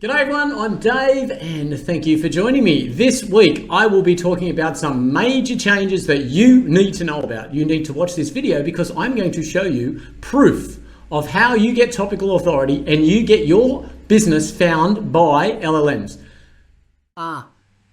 G'day everyone, I'm Dave and thank you for joining me. This week I will be talking about some major changes that you need to know about. You need to watch this video because I'm going to show you proof of how you get topical authority and you get your business found by LLMs.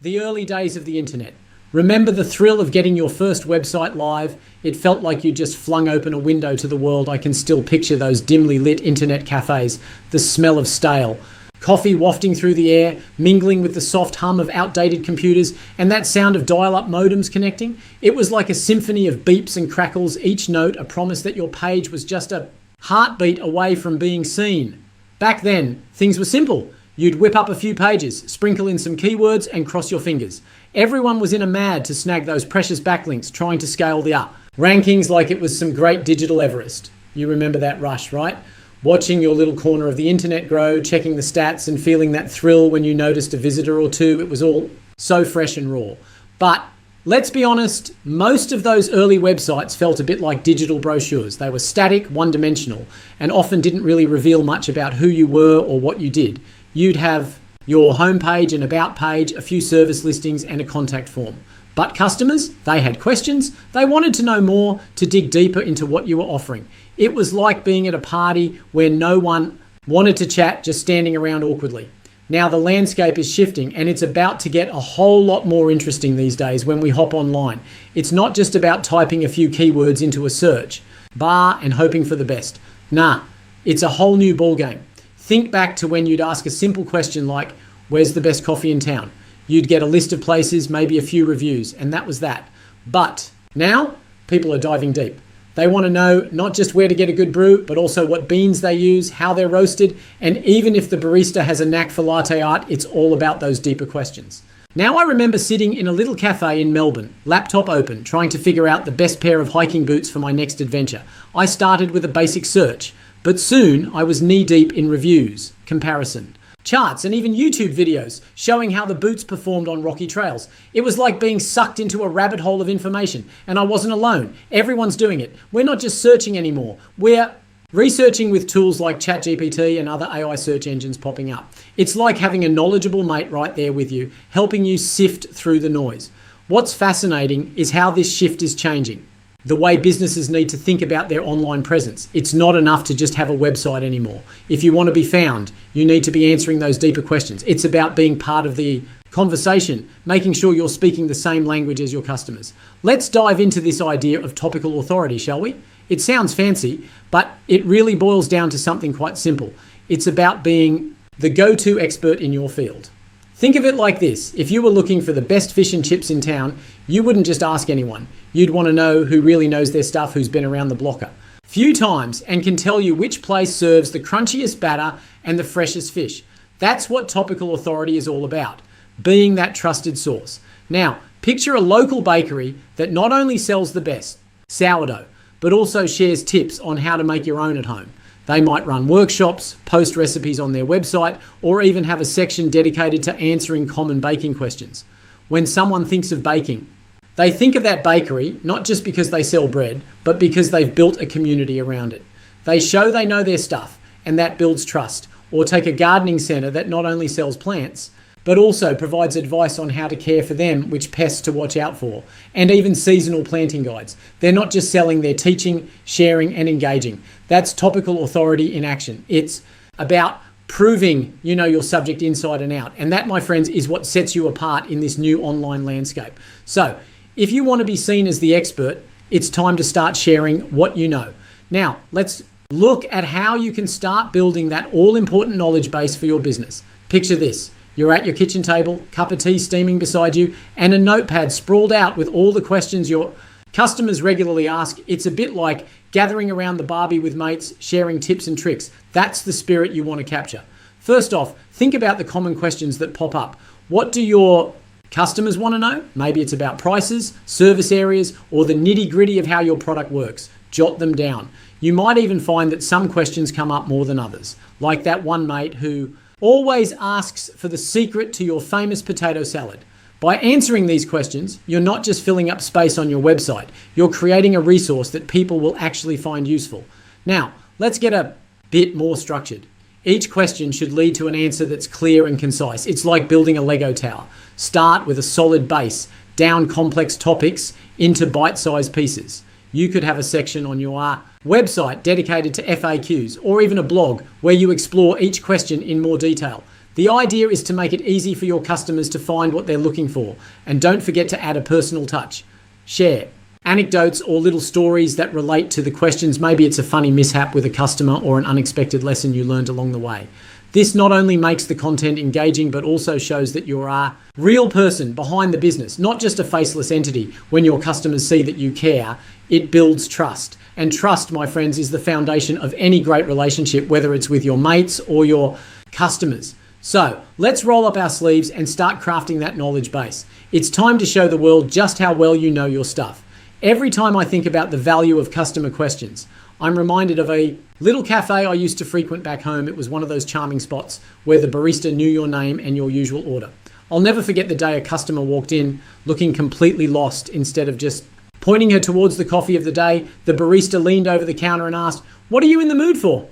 The early days of the internet. Remember the thrill of getting your first website live? It felt like you just flung open a window to the world. I can still picture those dimly lit internet cafes, the smell of stale, coffee wafting through the air, mingling with the soft hum of outdated computers, and that sound of dial-up modems connecting. It was like a symphony of beeps and crackles, each note a promise that your page was just a heartbeat away from being seen. Back then, things were simple. You'd whip up a few pages, sprinkle in some keywords, and cross your fingers. Everyone was in a mad to snag those precious backlinks, trying to scale the up. Rankings like it was some great digital Everest. You remember that rush, right? Watching your little corner of the internet grow, checking the stats and feeling that thrill when you noticed a visitor or two. It was all so fresh and raw. But let's be honest, most of those early websites felt a bit like digital brochures. They were static, one-dimensional, and often didn't really reveal much about who you were or what you did. You'd have your homepage, an about page, a few service listings, and a contact form. But customers, they had questions. They wanted to know more, to dig deeper into what you were offering. It was like being at a party where no one wanted to chat, just standing around awkwardly. Now the landscape is shifting and it's about to get a whole lot more interesting these days when we hop online. It's not just about typing a few keywords into a search bar and hoping for the best. Nah, it's a whole new ballgame. Think back to when you'd ask a simple question like, where's the best coffee in town? You'd get a list of places, maybe a few reviews, and that was that. But now people are diving deep. They want to know not just where to get a good brew, but also what beans they use, how they're roasted, and even if the barista has a knack for latte art, it's all about those deeper questions. Now I remember sitting in a little cafe in Melbourne, laptop open, trying to figure out the best pair of hiking boots for my next adventure. I started with a basic search, but soon I was knee-deep in reviews, comparison, charts, and even YouTube videos showing how the boots performed on rocky trails. It was like being sucked into a rabbit hole of information, and I wasn't alone. Everyone's doing it. We're not just searching anymore. We're researching with tools like ChatGPT and other AI search engines popping up. It's like having a knowledgeable mate right there with you, helping you sift through the noise. What's fascinating is how this shift is changing the way businesses need to think about their online presence. It's not enough to just have a website anymore. If you want to be found, you need to be answering those deeper questions. It's about being part of the conversation, making sure you're speaking the same language as your customers. Let's dive into this idea of topical authority, shall we? It sounds fancy, but it really boils down to something quite simple. It's about being the go-to expert in your field. Think of it like this. If you were looking for the best fish and chips in town, you wouldn't just ask anyone. You'd want to know who really knows their stuff, who's been around the block a few times and can tell you which place serves the crunchiest batter and the freshest fish. That's what topical authority is all about, being that trusted source. Now, picture a local bakery that not only sells the best sourdough, but also shares tips on how to make your own at home. They might run workshops, post recipes on their website, or even have a section dedicated to answering common baking questions. When someone thinks of baking, they think of that bakery not just because they sell bread, but because they've built a community around it. They show they know their stuff, and that builds trust. Or take a gardening centre that not only sells plants, but also provides advice on how to care for them, which pests to watch out for, and even seasonal planting guides. They're not just selling, they're teaching, sharing, and engaging. That's topical authority in action. It's about proving you know your subject inside and out. And that, my friends, is what sets you apart in this new online landscape. So if you want to be seen as the expert, it's time to start sharing what you know. Now, let's look at how you can start building that all-important knowledge base for your business. Picture this. You're at your kitchen table, cup of tea steaming beside you, and a notepad sprawled out with all the questions your customers regularly ask. It's a bit like gathering around the barbie with mates, sharing tips and tricks. That's the spirit you want to capture. First off, think about the common questions that pop up. What do your customers want to know? Maybe it's about prices, service areas, or the nitty-gritty of how your product works. Jot them down. You might even find that some questions come up more than others, like that one mate who always asks for the secret to your famous potato salad. By answering these questions, you're not just filling up space on your website, you're creating a resource that people will actually find useful. Now, let's get a bit more structured. Each question should lead to an answer that's clear and concise. It's like building a Lego tower. Start with a solid base, down complex topics into bite-sized pieces. You could have a section on your website dedicated to FAQs, or even a blog where you explore each question in more detail. The idea is to make it easy for your customers to find what they're looking for. And don't forget to add a personal touch. Share anecdotes or little stories that relate to the questions. Maybe it's a funny mishap with a customer or an unexpected lesson you learned along the way. This not only makes the content engaging, but also shows that you're a real person behind the business, not just a faceless entity. When your customers see that you care, it builds trust. And trust, my friends, is the foundation of any great relationship, whether it's with your mates or your customers. So let's roll up our sleeves and start crafting that knowledge base. It's time to show the world just how well you know your stuff. Every time I think about the value of customer questions, I'm reminded of a little cafe I used to frequent back home. It was one of those charming spots where the barista knew your name and your usual order. I'll never forget the day a customer walked in looking completely lost. Instead of just pointing her towards the coffee of the day, the barista leaned over the counter and asked, "What are you in the mood for?"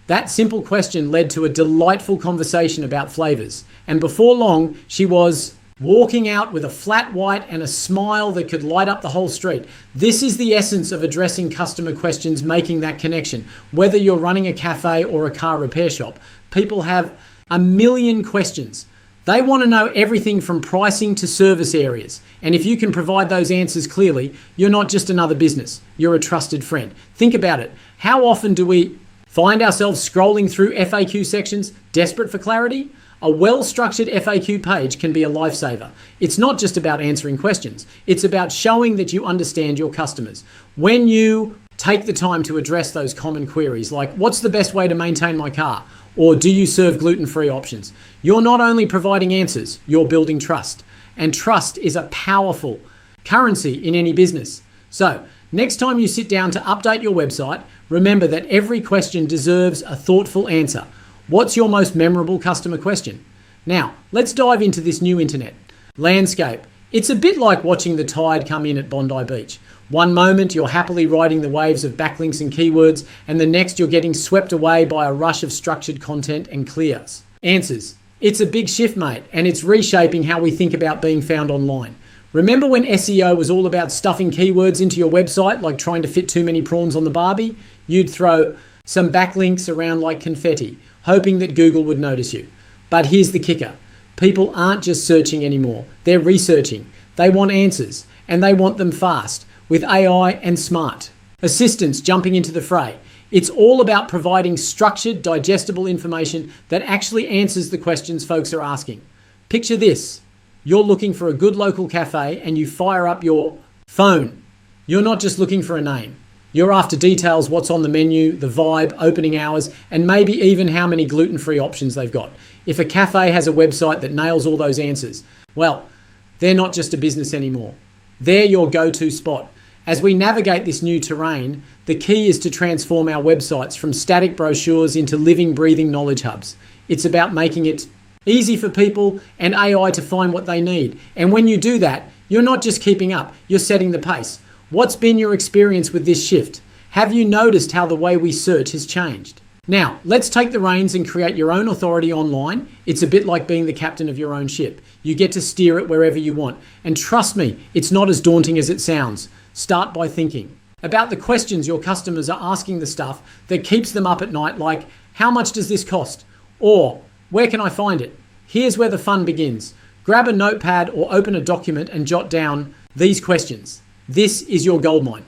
That simple question led to a delightful conversation about flavors. And before long, she was walking out with a flat white and a smile that could light up the whole street. This is the essence of addressing customer questions, making that connection. Whether you're running a cafe or a car repair shop, people have a million questions. They want to know everything from pricing to service areas. And if you can provide those answers clearly, you're not just another business, you're a trusted friend. Think about it. How often do we find ourselves scrolling through FAQ sections, desperate for clarity? A well-structured FAQ page can be a lifesaver. It's not just about answering questions. It's about showing that you understand your customers. When you take the time to address those common queries, like what's the best way to maintain my car? Or do you serve gluten-free options? You're not only providing answers, you're building trust. And trust is a powerful currency in any business. So next time you sit down to update your website, remember that every question deserves a thoughtful answer. What's your most memorable customer question? Now, let's dive into this new internet landscape. It's a bit like watching the tide come in at Bondi Beach. One moment you're happily riding the waves of backlinks and keywords, and the next you're getting swept away by a rush of structured content and clear answers. It's a big shift, mate, and it's reshaping how we think about being found online. Remember when SEO was all about stuffing keywords into your website, like trying to fit too many prawns on the barbie? You'd throw some backlinks around like confetti, hoping that Google would notice you. But here's the kicker. People aren't just searching anymore. They're researching. They want answers, and they want them fast, with AI and smart assistants jumping into the fray. It's all about providing structured, digestible information that actually answers the questions folks are asking. Picture this. You're looking for a good local cafe and you fire up your phone. You're not just looking for a name. You're after details, what's on the menu, the vibe, opening hours, and maybe even how many gluten-free options they've got. If a cafe has a website that nails all those answers, well, they're not just a business anymore. They're your go-to spot. As we navigate this new terrain, the key is to transform our websites from static brochures into living, breathing knowledge hubs. It's about making it easy for people and AI to find what they need. And when you do that, you're not just keeping up, you're setting the pace. What's been your experience with this shift? Have you noticed how the way we search has changed? Now, let's take the reins and create your own authority online. It's a bit like being the captain of your own ship. You get to steer it wherever you want. And trust me, it's not as daunting as it sounds. Start by thinking about the questions your customers are asking, the stuff that keeps them up at night, like, how much does this cost? Or, where can I find it? Here's where the fun begins. Grab a notepad or open a document and jot down these questions. This is your goldmine.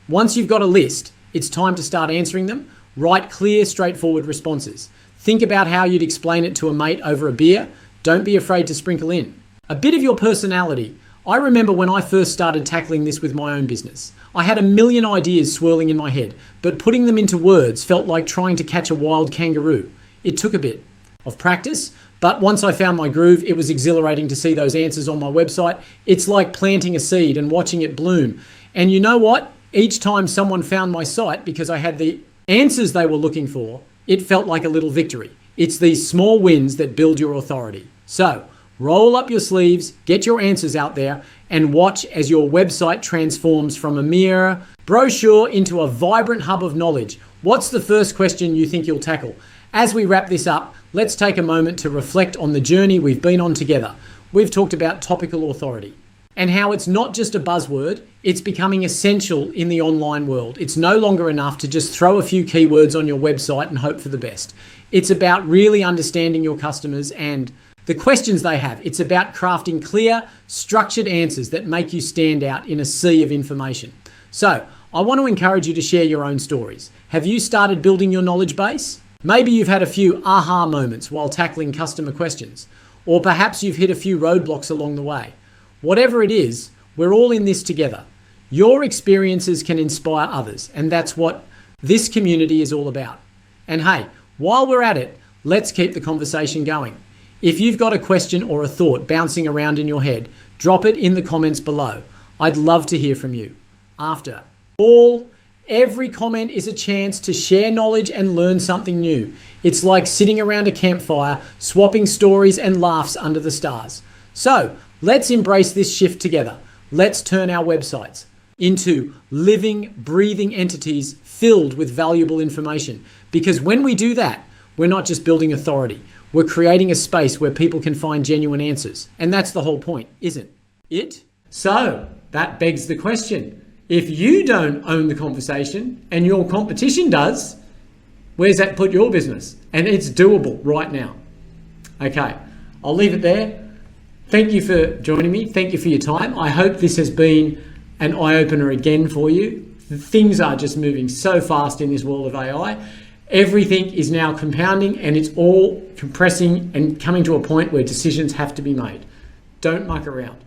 Once you've got a list, it's time to start answering them. Write clear, straightforward responses. Think about how you'd explain it to a mate over a beer. Don't be afraid to sprinkle in a bit of your personality. I remember when I first started tackling this with my own business. I had a million ideas swirling in my head, but putting them into words felt like trying to catch a wild kangaroo. It took a bit of practice, but once I found my groove, it was exhilarating to see those answers on my website. It's like planting a seed and watching it bloom. And you know what? Each time someone found my site because I had the answers they were looking for, it felt like a little victory. It's these small wins that build your authority. So, roll up your sleeves, get your answers out there, and watch as your website transforms from a mere brochure into a vibrant hub of knowledge. What's the first question you think you'll tackle? As we wrap this up, let's take a moment to reflect on the journey we've been on together. We've talked about topical authority and how it's not just a buzzword, it's becoming essential in the online world. It's no longer enough to just throw a few keywords on your website and hope for the best. It's about really understanding your customers and the questions they have. It's about crafting clear, structured answers that make you stand out in a sea of information. So, I want to encourage you to share your own stories. Have you started building your knowledge base? Maybe you've had a few aha moments while tackling customer questions, or perhaps you've hit a few roadblocks along the way. Whatever it is, we're all in this together. Your experiences can inspire others, and that's what this community is all about. And hey, while we're at it, let's keep the conversation going. If you've got a question or a thought bouncing around in your head, drop it in the comments below. I'd love to hear from you. After all, every comment is a chance to share knowledge and learn something new. It's like sitting around a campfire, swapping stories and laughs under the stars. So let's embrace this shift together. Let's turn our websites into living, breathing entities filled with valuable information. Because when we do that, we're not just building authority. We're creating a space where people can find genuine answers. And that's the whole point, isn't it? So that begs the question. If you don't own the conversation and your competition does, where's that put your business? And it's doable right now. Okay, I'll leave it there. Thank you for joining me. Thank you for your time. I hope this has been an eye-opener again for you. Things are just moving so fast in this world of AI. Everything is now compounding and it's all compressing and coming to a point where decisions have to be made. Don't muck around.